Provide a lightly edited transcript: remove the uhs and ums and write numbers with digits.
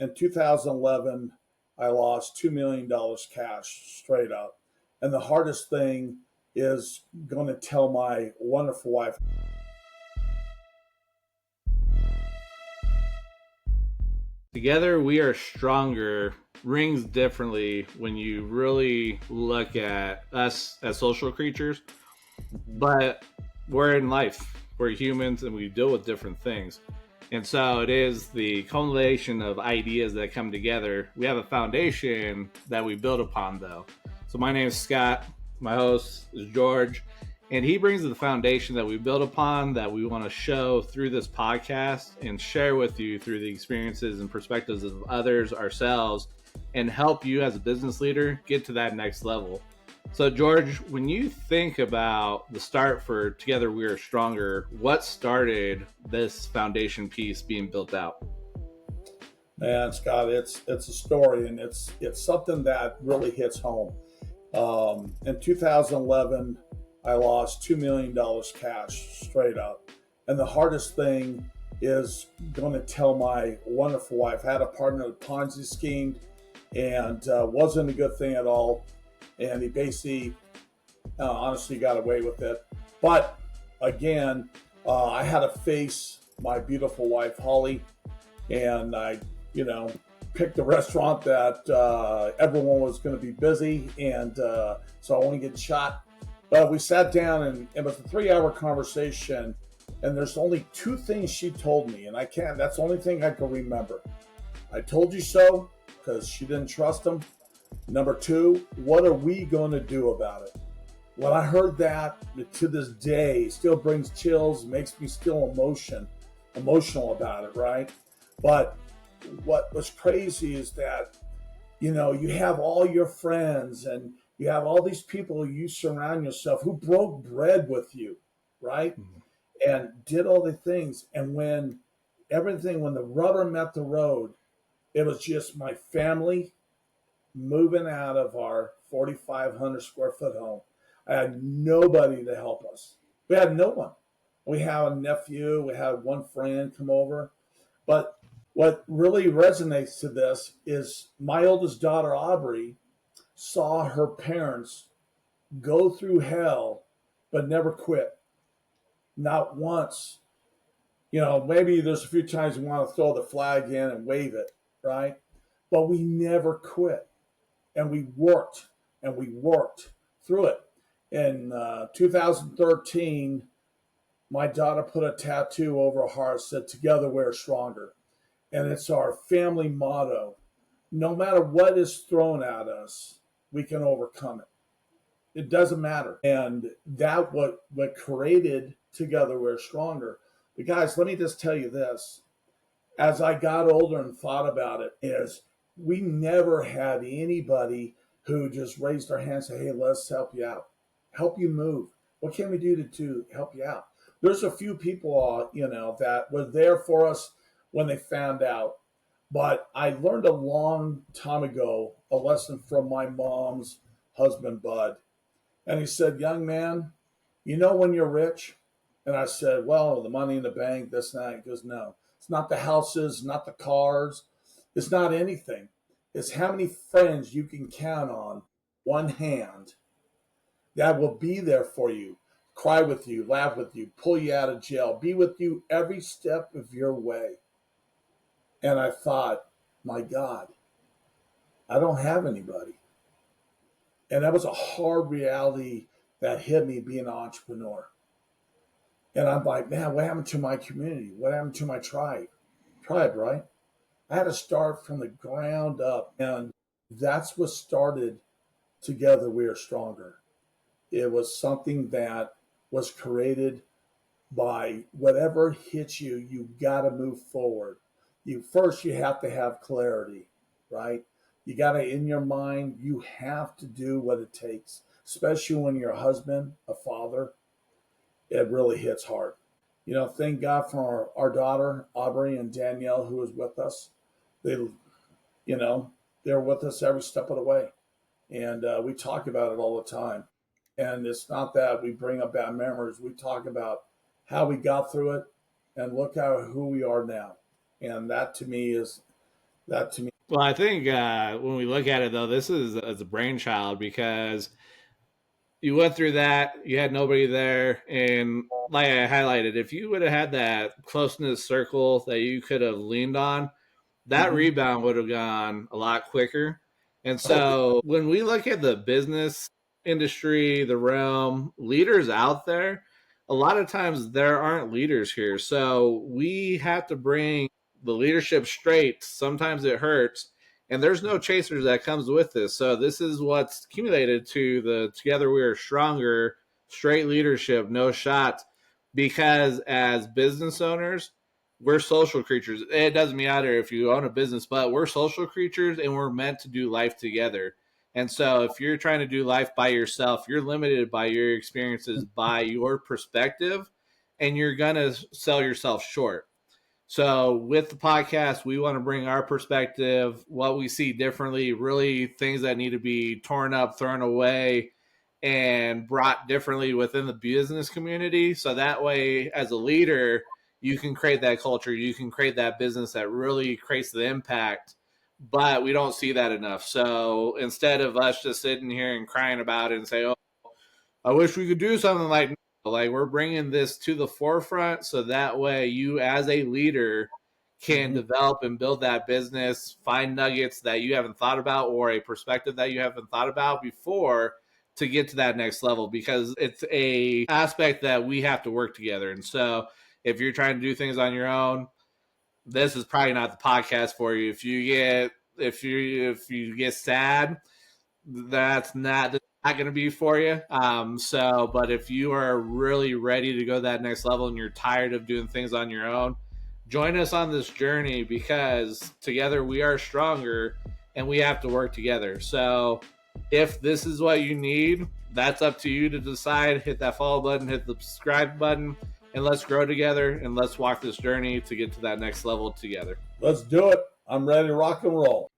In 2011, I lost $2 million cash straight up. And the hardest thing is going to tell my wonderful wife. Together we are stronger rings differently when you really look at us as social creatures, but we're in life. We're humans and we deal with different things. And so it is the culmination of ideas that come together. We have a foundation that we build upon, though. So my name is Scott. My host is George. And he brings the foundation that we build upon that we want to show through this podcast and share with you through the experiences and perspectives of others, ourselves, and help you as a business leader get to that next level. So, George, when you think about the start for Together We Are Stronger, what started this foundation piece being built out? Man, Scott, it's a story, and it's something that really hits home. In 2011, I lost $2 million cash straight up. And the hardest thing is going to tell my wonderful wife. I had a partner that Ponzi schemed and wasn't a good thing at all. And he basically, honestly, got away with it. But again, I had to face my beautiful wife, Holly, and I, picked a restaurant that everyone was going to be busy, and so I won't get shot. But we sat down, and it was a 3-hour conversation, and there's only 2 things she told me, and that's the only thing I can remember. I told you so, because she didn't trust him. Number 2, what are we going to do about it? When I heard that, to this day, still brings chills, makes me still emotional about it, right? But what was crazy is that, you have all your friends and you have all these people you surround yourself who broke bread with you, right? Mm-hmm. And did all the things. And when the rubber met the road, it was just my family moving out of our 4,500 square foot home. I had nobody to help us. We had no one. We had a nephew, we had one friend come over. But what really resonates to this is my oldest daughter, Aubrey, saw her parents go through hell, but never quit. Not once. Maybe there's a few times we want to throw the flag in and wave it, right? But we never quit. And we worked through it. In 2013, my daughter put a tattoo over her heart that said, "Together we're stronger." And it's our family motto. No matter what is thrown at us, we can overcome it. It doesn't matter. And that what created Together We're Stronger. But guys, let me just tell you this. As I got older and thought about it, is we never had anybody who just raised their hand and said, "Hey, let's help you out. Help you move. What can we do to help you out?" There's a few people, that were there for us when they found out. But I learned a long time ago a lesson from my mom's husband, Bud. And he said, "Young man, when you're rich?" And I said, "Well, the money in the bank, this and that." He goes, "No, it's not the houses, not the cars. It's not anything. It's how many friends you can count on one hand that will be there for you, cry with you, laugh with you, pull you out of jail, be with you every step of your way." And I thought, my God, I don't have anybody. And that was a hard reality that hit me being an entrepreneur. And I'm like, man, what happened to my community? What happened to my tribe? Tribe, right? I had to start from the ground up. And that's what started Together We Are Stronger. It was something that was created by whatever hits you, you got to move forward. You have to have clarity, right? You got to, in your mind, you have to do what it takes, especially when you're a husband, a father. It really hits hard. Thank God for our daughter, Aubrey and Danielle, who was with us. They're with us every step of the way. And we talk about it all the time. And it's not that we bring up bad memories. We talk about how we got through it and look at who we are now. And that to me is That to me. Well, I think when we look at it, though, this is as a brainchild because you went through that, you had nobody there, and like I highlighted, if you would have had that closeness circle that you could have leaned on, that rebound would have gone a lot quicker. And so when we look at the business industry, the realm, leaders out there, a lot of times there aren't leaders here. So we have to bring the leadership straight. Sometimes it hurts. And there's no chasers that comes with this. So this is what's accumulated to the Together We Are Stronger, straight leadership, no shots. Because as business owners, we're social creatures. It doesn't matter if you own a business, but we're social creatures and we're meant to do life together. And so if you're trying to do life by yourself, you're limited by your experiences, by your perspective, and you're going to sell yourself short. So with the podcast, we want to bring our perspective, what we see differently, really things that need to be torn up, thrown away, and brought differently within the business community. So that way, as a leader, you can create that culture, you can create that business that really creates the impact. But we don't see that enough. So instead of us just sitting here and crying about it and say, oh, I wish we could do something like we're bringing this to the forefront so that way you as a leader can develop and build that business, find nuggets that you haven't thought about or a perspective that you haven't thought about before to get to that next level, because it's a aspect that we have to work together. And so if you're trying to do things on your own, this is probably not the podcast for you. If you get sad, that's not going to be for you. But if you are really ready to go that next level and you're tired of doing things on your own, join us on this journey, because together we are stronger and we have to work together. So if this is what you need, that's up to you to decide. Hit that follow button, hit the subscribe button, and let's grow together and let's walk this journey to get to that next level together. Let's do it. I'm ready to rock and roll.